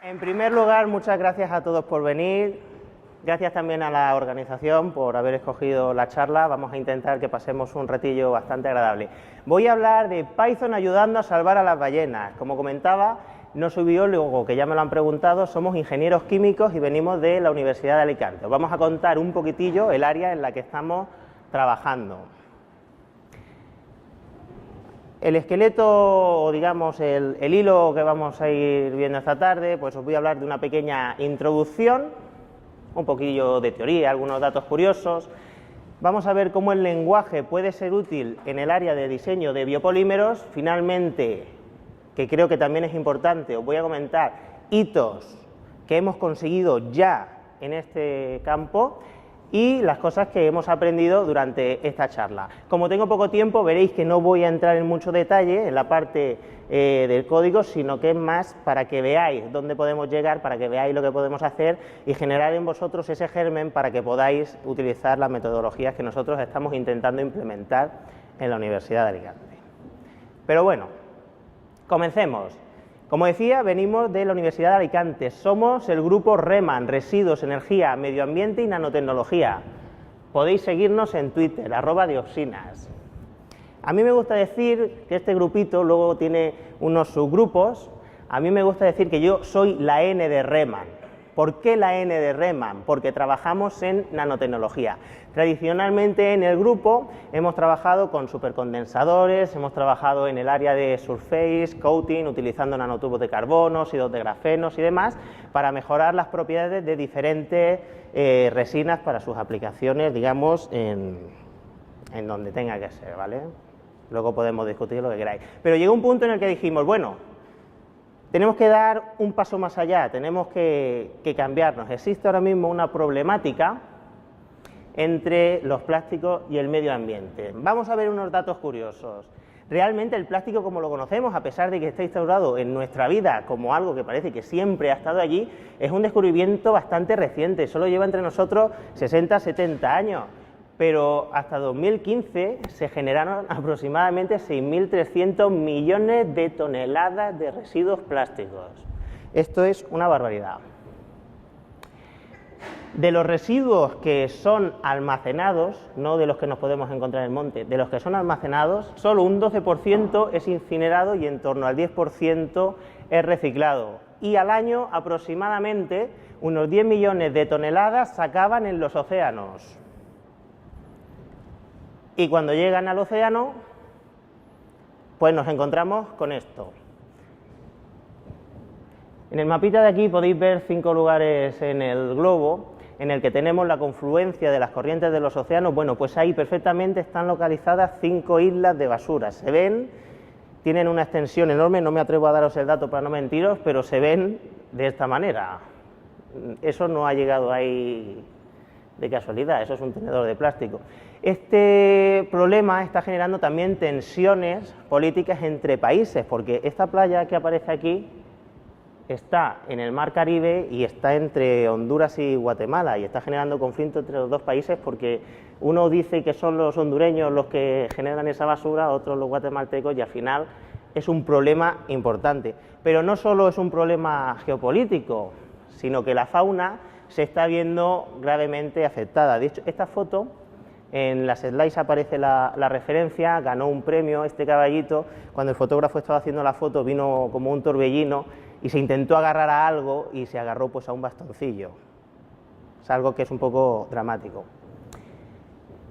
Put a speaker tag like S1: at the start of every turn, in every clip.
S1: En primer lugar, muchas gracias a todos por venir. Gracias también a la organización por haber escogido la charla. Vamos a intentar que pasemos un ratillo bastante agradable. Voy a hablar de Python ayudando a salvar a las ballenas. Como comentaba, no soy biólogo, que ya me lo han preguntado, somos ingenieros químicos y venimos de la Universidad de Alicante. Os vamos a contar un poquitillo el área en la que estamos trabajando. El esqueleto, o digamos el hilo que vamos a ir viendo esta tarde, pues os voy a hablar de una pequeña introducción, un poquillo de teoría, algunos datos curiosos. Vamos a ver cómo el lenguaje puede ser útil en el área de diseño de biopolímeros. Finalmente, que creo que también es importante, os voy a comentar hitos que hemos conseguido ya en este campo y las cosas que hemos aprendido durante esta charla. Como tengo poco tiempo, veréis que no voy a entrar en mucho detalle en la parte del código, sino que es más para que veáis dónde podemos llegar, para que veáis lo que podemos hacer y generar en vosotros ese germen para que podáis utilizar las metodologías que nosotros estamos intentando implementar en la Universidad de Alicante. Pero bueno, comencemos. Como decía, venimos de la Universidad de Alicante, somos el grupo REMAN, Residuos, Energía, Medio Ambiente y Nanotecnología. Podéis seguirnos en Twitter, @Dioxinas. A mí me gusta decir que este grupito luego tiene unos subgrupos. A mí me gusta decir que yo soy la N de REMAN. ¿Por qué la N de REMAN? Porque trabajamos en nanotecnología. Tradicionalmente en el grupo hemos trabajado con supercondensadores, hemos trabajado en el área de surface, coating, utilizando nanotubos de carbono, óxidos de grafenos y demás, para mejorar las propiedades de diferentes resinas para sus aplicaciones, digamos, en donde tenga que ser, ¿vale? Luego podemos discutir lo que queráis. Pero llegó un punto en el que dijimos, bueno, tenemos que dar un paso más allá, tenemos que cambiarnos. Existe ahora mismo una problemática entre los plásticos y el medio ambiente. Vamos a ver unos datos curiosos. Realmente el plástico como lo conocemos, a pesar de que está instaurado en nuestra vida como algo que parece que siempre ha estado allí, es un descubrimiento bastante reciente, solo lleva entre nosotros 60, 70 años. Pero hasta 2015 se generaron aproximadamente 6.300 millones de toneladas de residuos plásticos. Esto es una barbaridad. De los residuos que son almacenados, no de los que nos podemos encontrar en el monte, de los que son almacenados, solo un 12% es incinerado y en torno al 10% es reciclado. Y al año aproximadamente unos 10 millones de toneladas se acaban en los océanos. Y cuando llegan al océano, pues nos encontramos con esto. En el mapita de aquí podéis ver 5 lugares en el globo en el que tenemos la confluencia de las corrientes de los océanos. Bueno, pues ahí perfectamente están localizadas 5 islas de basura. Se ven, tienen una extensión enorme, no me atrevo a daros el dato para no mentiros, pero se ven de esta manera. Eso no ha llegado ahí de casualidad, eso es un tenedor de plástico. Este problema está generando también tensiones políticas entre países, porque esta playa que aparece aquí está en el Mar Caribe y está entre Honduras y Guatemala, y está generando conflicto entre los dos países porque uno dice que son los hondureños los que generan esa basura, otros los guatemaltecos, y al final es un problema importante. Pero no solo es un problema geopolítico, sino que la fauna se está viendo gravemente afectada. De hecho, esta foto, en las slides aparece la referencia, ganó un premio este caballito, cuando el fotógrafo estaba haciendo la foto vino como un torbellino y se intentó agarrar a algo y se agarró pues a un bastoncillo. Es algo que es un poco dramático.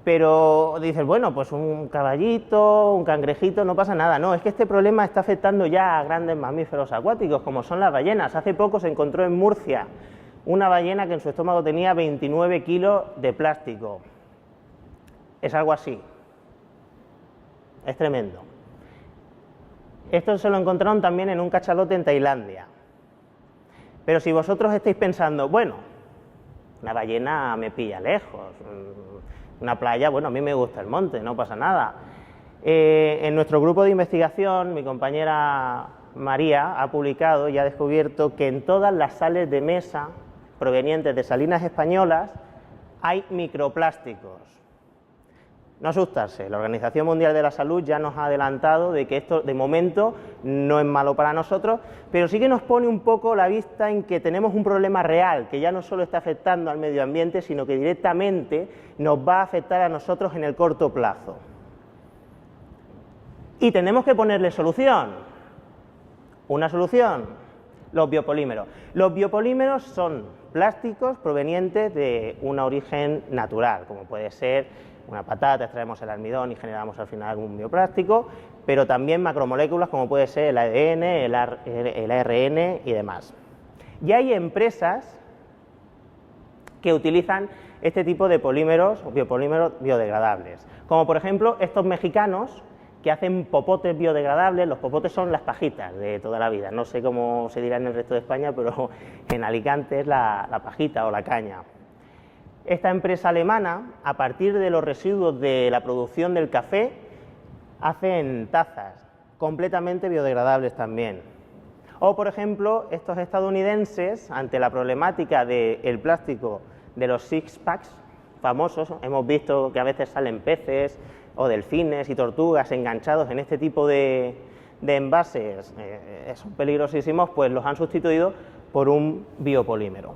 S1: Pero dices, bueno, pues un caballito, un cangrejito, no pasa nada. No, es que este problema está afectando ya a grandes mamíferos acuáticos, como son las ballenas. Hace poco se encontró en Murcia una ballena que en su estómago tenía 29 kilos de plástico. Es algo así. Es tremendo. Esto se lo encontraron también en un cachalote en Tailandia. Pero si vosotros estáis pensando, bueno, una ballena me pilla lejos, una playa, bueno, a mí me gusta el monte, no pasa nada. En nuestro grupo de investigación, mi compañera María ha publicado y ha descubierto que en todas las sales de mesa provenientes de salinas españolas hay microplásticos. No asustarse, la Organización Mundial de la Salud ya nos ha adelantado de que esto de momento no es malo para nosotros, pero sí que nos pone un poco la vista en que tenemos un problema real, que ya no solo está afectando al medio ambiente, sino que directamente nos va a afectar a nosotros en el corto plazo. Y tenemos que ponerle solución. Una solución, los biopolímeros. Los biopolímeros son plásticos provenientes de un origen natural, como puede ser una patata, extraemos el almidón y generamos al final un bioplástico, pero también macromoléculas como puede ser el ADN, el ARN y demás. Y hay empresas que utilizan este tipo de polímeros o biopolímeros biodegradables, como por ejemplo estos mexicanos que hacen popotes biodegradables. Los popotes son las pajitas de toda la vida, no sé cómo se dirá en el resto de España, pero en Alicante es la pajita o la caña. Esta empresa alemana, a partir de los residuos de la producción del café, hacen tazas completamente biodegradables también. O, por ejemplo, estos estadounidenses, ante la problemática del plástico de los six-packs famosos, hemos visto que a veces salen peces o delfines y tortugas enganchados en este tipo de envases, son peligrosísimos, pues los han sustituido por un biopolímero.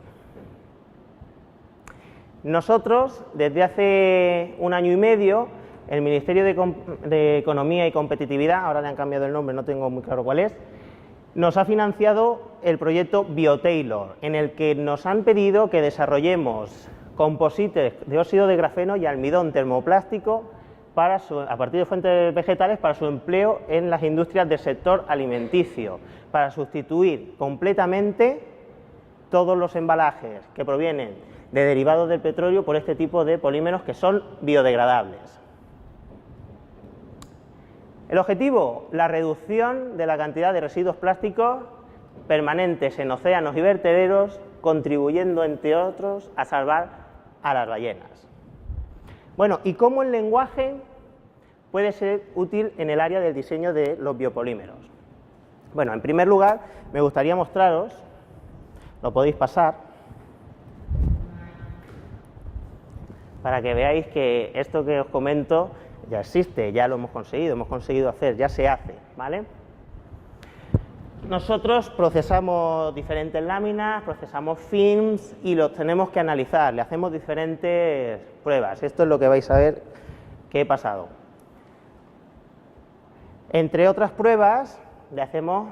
S1: Nosotros, desde hace 1 año y medio, el Ministerio de Economía y Competitividad, ahora le han cambiado el nombre, no tengo muy claro cuál es, nos ha financiado el proyecto BioTailor, en el que nos han pedido que desarrollemos composites de óxido de grafeno y almidón termoplástico a partir de fuentes vegetales para su empleo en las industrias del sector alimenticio, para sustituir completamente todos los embalajes que provienen de derivados del petróleo por este tipo de polímeros que son biodegradables. El objetivo, la reducción de la cantidad de residuos plásticos permanentes en océanos y vertederos, contribuyendo, entre otros, a salvar a las ballenas. Bueno, ¿y cómo el lenguaje puede ser útil en el área del diseño de los biopolímeros? Bueno, en primer lugar, me gustaría mostraros, lo podéis pasar, para que veáis que esto que os comento ya existe, ya lo hemos conseguido hacer, ya se hace, ¿vale? Nosotros procesamos diferentes láminas, procesamos films y los tenemos que analizar, le hacemos diferentes pruebas. Esto es lo que vais a ver que he pasado. Entre otras pruebas, le hacemos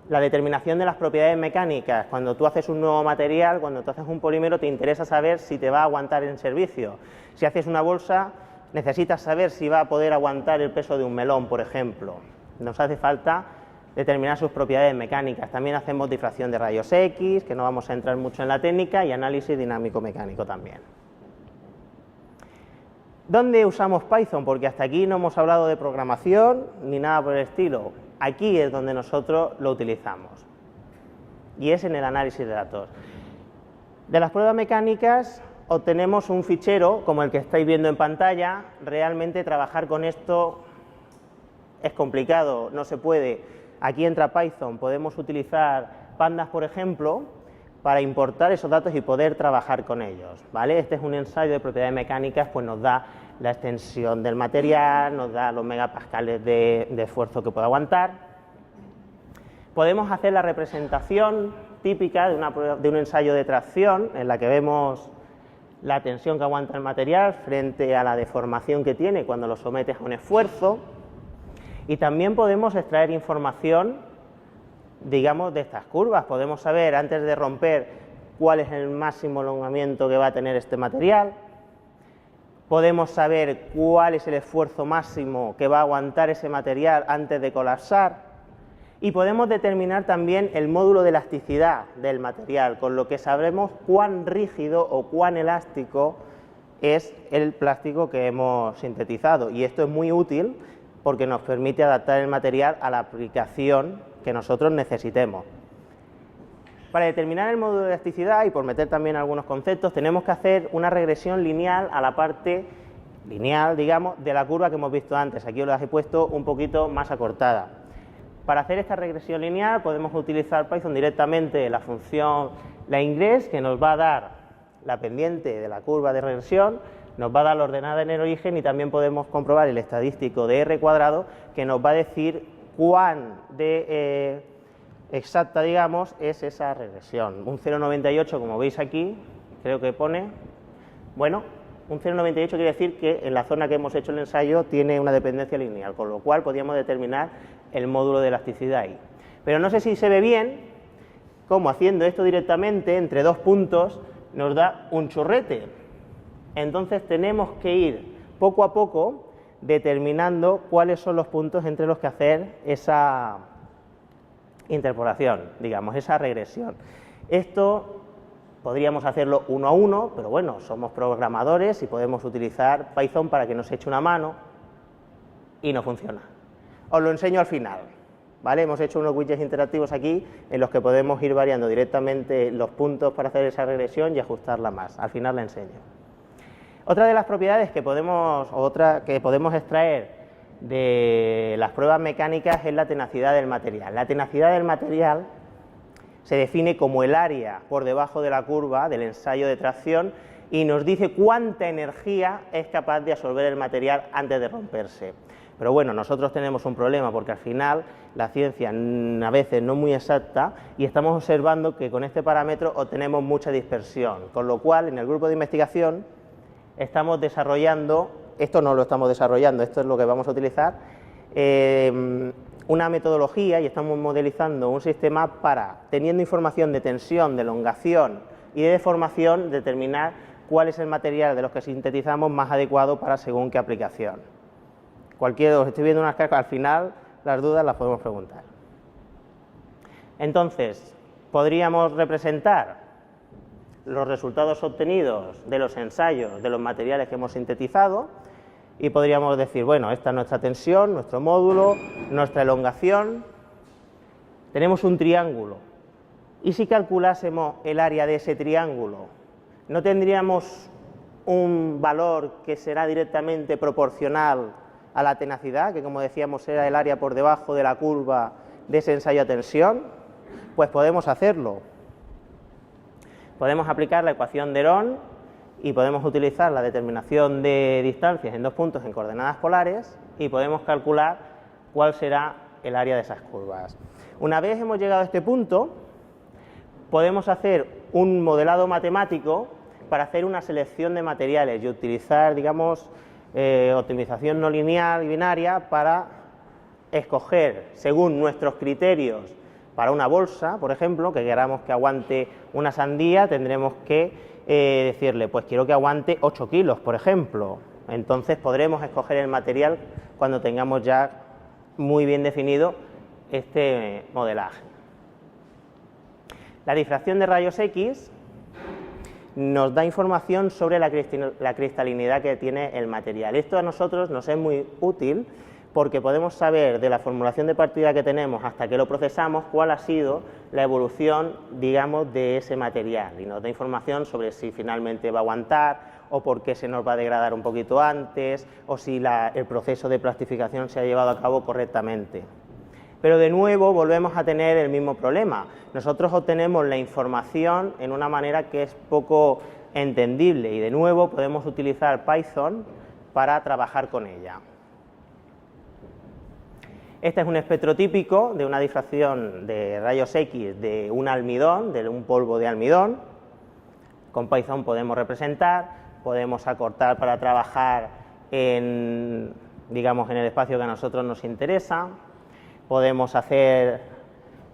S1: la determinación de las propiedades mecánicas. Cuando tú haces un nuevo material, cuando tú haces un polímero, te interesa saber si te va a aguantar en servicio. Si haces una bolsa, necesitas saber si va a poder aguantar el peso de un melón, por ejemplo. Nos hace falta determinar sus propiedades mecánicas. También hacemos difracción de rayos X, que no vamos a entrar mucho en la técnica, y análisis dinámico-mecánico también. ¿Dónde usamos Python? Porque hasta aquí no hemos hablado de programación ni nada por el estilo. Aquí es donde nosotros lo utilizamos, y es en el análisis de datos. De las pruebas mecánicas obtenemos un fichero como el que estáis viendo en pantalla. Realmente trabajar con esto es complicado, no se puede. Aquí entra Python, podemos utilizar pandas, por ejemplo, para importar esos datos y poder trabajar con ellos, ¿vale? Este es un ensayo de propiedades mecánicas, pues nos da la extensión del material, nos da los megapascales de esfuerzo que puede aguantar. Podemos hacer la representación típica de un ensayo de tracción, en la que vemos la tensión que aguanta el material frente a la deformación que tiene cuando lo sometes a un esfuerzo. Y también podemos extraer información, digamos, de estas curvas. Podemos saber, antes de romper, cuál es el máximo alongamiento que va a tener este material. Podemos saber cuál es el esfuerzo máximo que va a aguantar ese material antes de colapsar. Y podemos determinar también el módulo de elasticidad del material, con lo que sabremos cuán rígido o cuán elástico es el plástico que hemos sintetizado. Y esto es muy útil porque nos permite adaptar el material a la aplicación que nosotros necesitemos. Para determinar el módulo de elasticidad, y por meter también algunos conceptos, tenemos que hacer una regresión lineal a la parte lineal, digamos, de la curva que hemos visto antes. Aquí os las he puesto un poquito más acortada. Para hacer esta regresión lineal podemos utilizar Python directamente la función laIngress, que nos va a dar la pendiente de la curva de regresión, nos va a dar la ordenada en el origen y también podemos comprobar el estadístico de R², que nos va a decir cuán de exacta, digamos, es esa regresión. Un 0,98, como veis aquí, creo que pone, bueno, un 0,98 quiere decir que en la zona que hemos hecho el ensayo tiene una dependencia lineal, con lo cual podríamos determinar el módulo de elasticidad ahí. Pero no sé si se ve bien cómo haciendo esto directamente entre dos puntos nos da un chorrete. Entonces tenemos que ir poco a poco determinando cuáles son los puntos entre los que hacer esa interpolación, digamos, esa regresión. Esto podríamos hacerlo uno a uno, pero bueno, somos programadores y podemos utilizar Python para que nos eche una mano y no funciona. Os lo enseño al final, ¿vale? Hemos hecho unos widgets interactivos aquí en los que podemos ir variando directamente los puntos para hacer esa regresión y ajustarla más. Al final la enseño. Otra de las propiedades que podemos extraer de las pruebas mecánicas es la tenacidad del material. La tenacidad del material se define como el área por debajo de la curva del ensayo de tracción y nos dice cuánta energía es capaz de absorber el material antes de romperse. Pero bueno, nosotros tenemos un problema porque al final la ciencia a veces no es muy exacta y estamos observando que con este parámetro obtenemos mucha dispersión, con lo cual en el grupo de investigación estamos desarrollando, esto no lo estamos desarrollando, esto es lo que vamos a utilizar, una metodología y estamos modelizando un sistema para, teniendo información de tensión, de elongación y de deformación, determinar cuál es el material de los que sintetizamos más adecuado para según qué aplicación. Os estoy viendo unas caras, al final las dudas las podemos preguntar. Entonces, podríamos representar los resultados obtenidos de los ensayos de los materiales que hemos sintetizado y podríamos decir, bueno, esta es nuestra tensión, nuestro módulo, nuestra elongación. Tenemos un triángulo y si calculásemos el área de ese triángulo, ¿no tendríamos un valor que será directamente proporcional a la tenacidad, que como decíamos era el área por debajo de la curva de ese ensayo a tensión? Pues podemos hacerlo. Podemos aplicar la ecuación de Herón y podemos utilizar la determinación de distancias en dos puntos en coordenadas polares y podemos calcular cuál será el área de esas curvas. Una vez hemos llegado a este punto, podemos hacer un modelado matemático para hacer una selección de materiales y utilizar, digamos, optimización no lineal y binaria para escoger, según nuestros criterios, para una bolsa, por ejemplo, que queramos que aguante una sandía, tendremos que decirle, pues quiero que aguante 8 kilos, por ejemplo. Entonces podremos escoger el material cuando tengamos ya muy bien definido este modelaje. La difracción de rayos X nos da información sobre la cristalinidad que tiene el material. Esto a nosotros nos es muy útil porque podemos saber de la formulación de partida que tenemos hasta que lo procesamos cuál ha sido la evolución, digamos, de ese material y nos da información sobre si finalmente va a aguantar o por qué se nos va a degradar un poquito antes o si el proceso de plastificación se ha llevado a cabo correctamente. Pero de nuevo volvemos a tener el mismo problema. Nosotros obtenemos la información en una manera que es poco entendible y de nuevo podemos utilizar Python para trabajar con ella. Este es un espectro típico de una difracción de rayos X de un almidón, de un polvo de almidón. Con Python podemos representar, podemos acortar para trabajar en, digamos, en el espacio que a nosotros nos interesa. Podemos hacer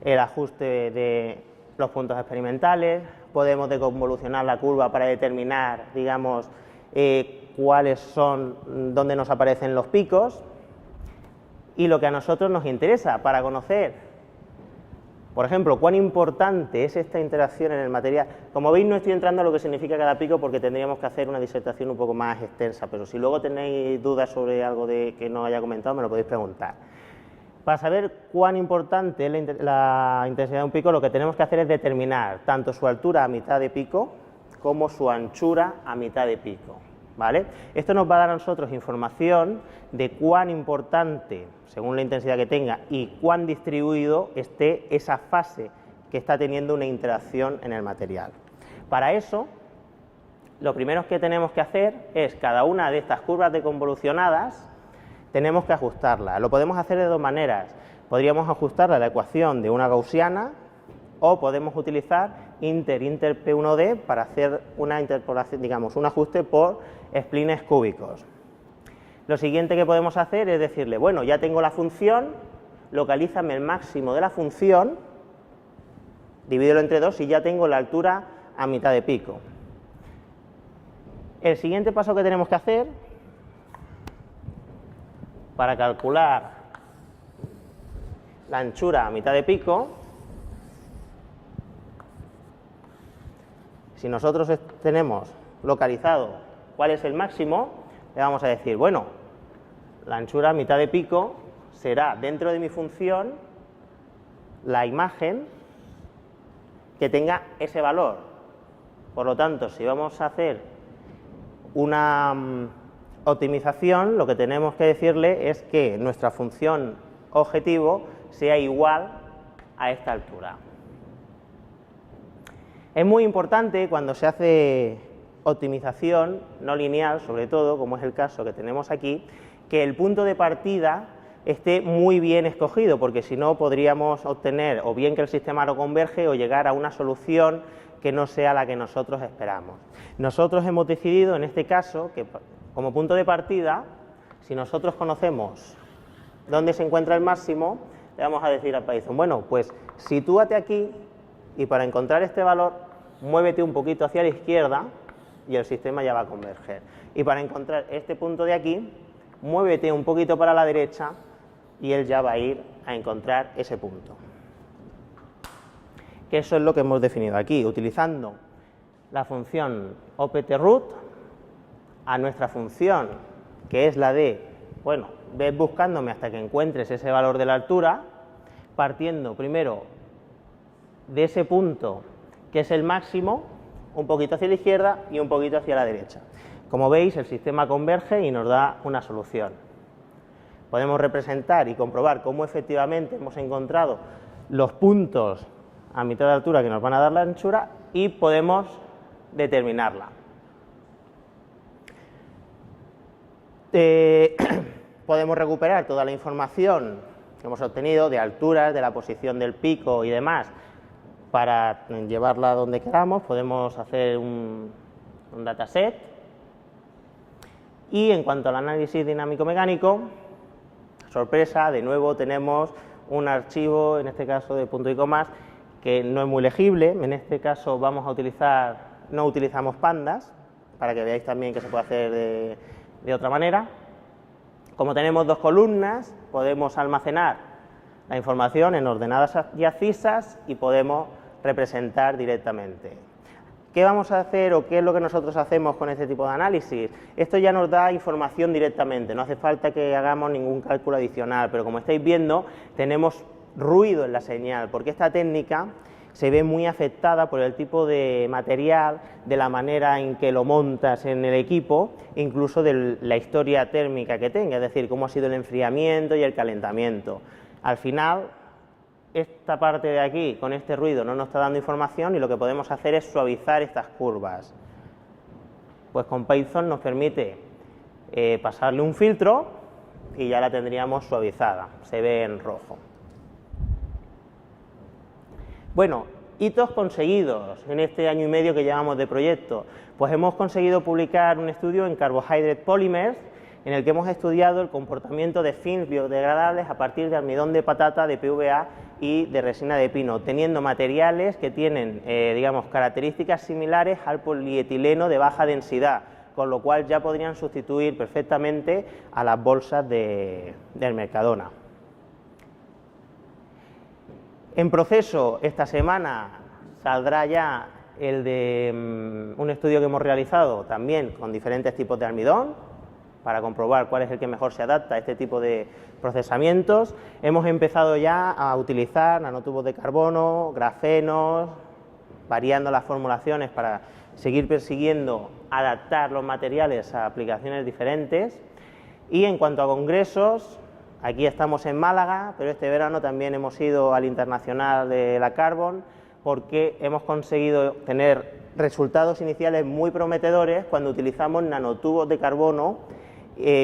S1: el ajuste de los puntos experimentales, podemos deconvolucionar la curva para determinar, digamos, cuáles son, dónde nos aparecen los picos y lo que a nosotros nos interesa para conocer, por ejemplo, cuán importante es esta interacción en el material. Como veis, no estoy entrando a lo que significa cada pico porque tendríamos que hacer una disertación un poco más extensa, pero si luego tenéis dudas sobre algo que no haya comentado, me lo podéis preguntar. Para saber cuán importante es la intensidad de un pico, lo que tenemos que hacer es determinar tanto su altura a mitad de pico como su anchura a mitad de pico, ¿vale? Esto nos va a dar a nosotros información de cuán importante, según la intensidad que tenga, y cuán distribuido esté esa fase que está teniendo una interacción en el material. Para eso lo primero que tenemos que hacer es cada una de estas curvas deconvolucionadas tenemos que ajustarla. Lo podemos hacer de dos maneras. Podríamos ajustarla a la ecuación de una gaussiana o podemos utilizar inter P1D para hacer una interpolación, digamos, un ajuste por splines cúbicos. Lo siguiente que podemos hacer es decirle, bueno, ya tengo la función, localízame el máximo de la función, divídelo entre 2 y ya tengo la altura a mitad de pico. El siguiente paso que tenemos que hacer para calcular la anchura a mitad de pico, si nosotros tenemos localizado cuál es el máximo, le vamos a decir, bueno, la anchura a mitad de pico será dentro de mi función la imagen que tenga ese valor. Por lo tanto, si vamos a hacer una optimización, lo que tenemos que decirle es que nuestra función objetivo sea igual a esta altura. Es muy importante cuando se hace optimización no lineal, sobre todo, como es el caso que tenemos aquí, que el punto de partida esté muy bien escogido, porque si no podríamos obtener o bien que el sistema no converge o llegar a una solución que no sea la que nosotros esperamos. Nosotros hemos decidido en este caso que como punto de partida, si nosotros conocemos dónde se encuentra el máximo, le vamos a decir a Python, bueno, pues sitúate aquí y para encontrar este valor, muévete un poquito hacia la izquierda y el sistema ya va a converger. Y para encontrar este punto de aquí, muévete un poquito para la derecha y él ya va a ir a encontrar ese punto. Que eso es lo que hemos definido aquí, utilizando la función optroot a nuestra función, que es la de, bueno, ves buscándome hasta que encuentres ese valor de la altura, partiendo primero de ese punto que es el máximo, un poquito hacia la izquierda y un poquito hacia la derecha. Como veis, el sistema converge y nos da una solución. Podemos representar y comprobar cómo efectivamente hemos encontrado los puntos a mitad de altura que nos van a dar la anchura y podemos determinarla. Podemos recuperar toda la información que hemos obtenido de alturas, de la posición del pico y demás para llevarla donde queramos. Podemos hacer un dataset. Y en cuanto al análisis dinámico-mecánico, sorpresa, de nuevo tenemos un archivo, en este caso de punto y comas, que no es muy legible. En este caso vamos a utilizar, no utilizamos pandas, para que veáis también que se puede hacer de otra manera. Como tenemos dos columnas, podemos almacenar la información en ordenadas y abscisas y podemos representar directamente. ¿Qué vamos a hacer o qué es lo que nosotros hacemos con este tipo de análisis? Esto ya nos da información directamente, no hace falta que hagamos ningún cálculo adicional, pero como estáis viendo, tenemos ruido en la señal, porque esta técnica se ve muy afectada por el tipo de material, de la manera en que lo montas en el equipo, incluso de la historia térmica que tenga, es decir, cómo ha sido el enfriamiento y el calentamiento. Al final, esta parte de aquí, con este ruido, no nos está dando información y lo que podemos hacer es suavizar estas curvas. Pues con Python nos permite pasarle un filtro y ya la tendríamos suavizada, se ve en rojo. Bueno, hitos conseguidos en este año y medio que llevamos de proyecto. Pues hemos conseguido publicar un estudio en Carbohydrate Polymers en el que hemos estudiado el comportamiento de films biodegradables a partir de almidón de patata, de PVA y de resina de pino, teniendo materiales que tienen, digamos, características similares al polietileno de baja densidad, con lo cual ya podrían sustituir perfectamente a las bolsas del Mercadona. En proceso, esta semana saldrá ya el de un estudio que hemos realizado también con diferentes tipos de almidón para comprobar cuál es el que mejor se adapta a este tipo de procesamientos. Hemos empezado ya a utilizar nanotubos de carbono, grafenos, variando las formulaciones para seguir persiguiendo adaptar los materiales a aplicaciones diferentes. Y en cuanto a congresos, aquí estamos en Málaga, pero este verano también hemos ido al Internacional de la Carbon porque hemos conseguido tener resultados iniciales muy prometedores cuando utilizamos nanotubos de carbono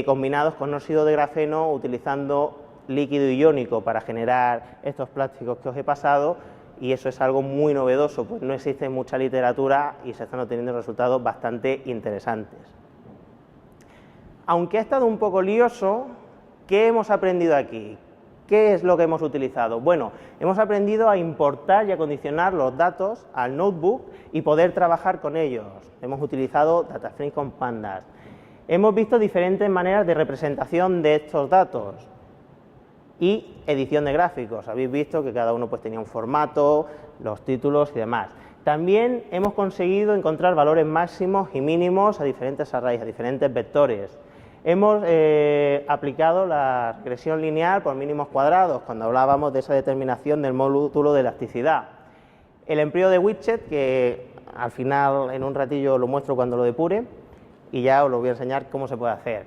S1: combinados con óxido de grafeno, utilizando líquido iónico para generar estos plásticos que os he pasado, y eso es algo muy novedoso, pues no existe mucha literatura y se están obteniendo resultados bastante interesantes. Aunque ha estado un poco lioso, ¿qué hemos aprendido aquí? ¿Qué es lo que hemos utilizado? Bueno, hemos aprendido a importar y acondicionar los datos al notebook y poder trabajar con ellos. Hemos utilizado DataFrame con Pandas. Hemos visto diferentes maneras de representación de estos datos y edición de gráficos. Habéis visto que cada uno pues tenía un formato, los títulos y demás. También hemos conseguido encontrar valores máximos y mínimos a diferentes arrays, a diferentes vectores. Hemos aplicado la regresión lineal por mínimos cuadrados, cuando hablábamos de esa determinación del módulo de elasticidad. El empleo de widget, que al final en un ratillo lo muestro cuando lo depure, y ya os lo voy a enseñar cómo se puede hacer.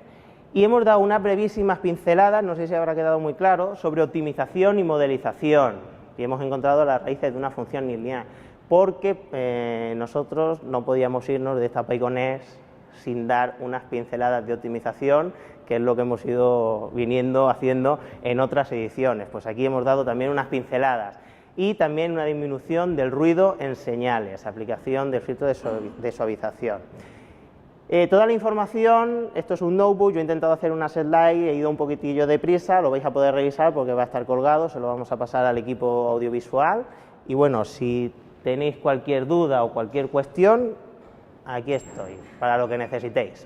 S1: Y hemos dado unas brevísimas pinceladas, no sé si habrá quedado muy claro, sobre optimización y modelización. Y hemos encontrado las raíces de una función lineal, porque nosotros no podíamos irnos de esta PyConEx sin dar unas pinceladas de optimización, que es lo que hemos ido haciendo en otras ediciones. Pues aquí hemos dado también unas pinceladas y también una disminución del ruido en señales, aplicación del filtro de suavización. Toda la información, esto es un notebook, yo he intentado hacer una slide, he ido un poquitillo deprisa, lo vais a poder revisar porque va a estar colgado, se lo vamos a pasar al equipo audiovisual, y bueno, si tenéis cualquier duda o cualquier cuestión, aquí estoy, para lo que necesitéis.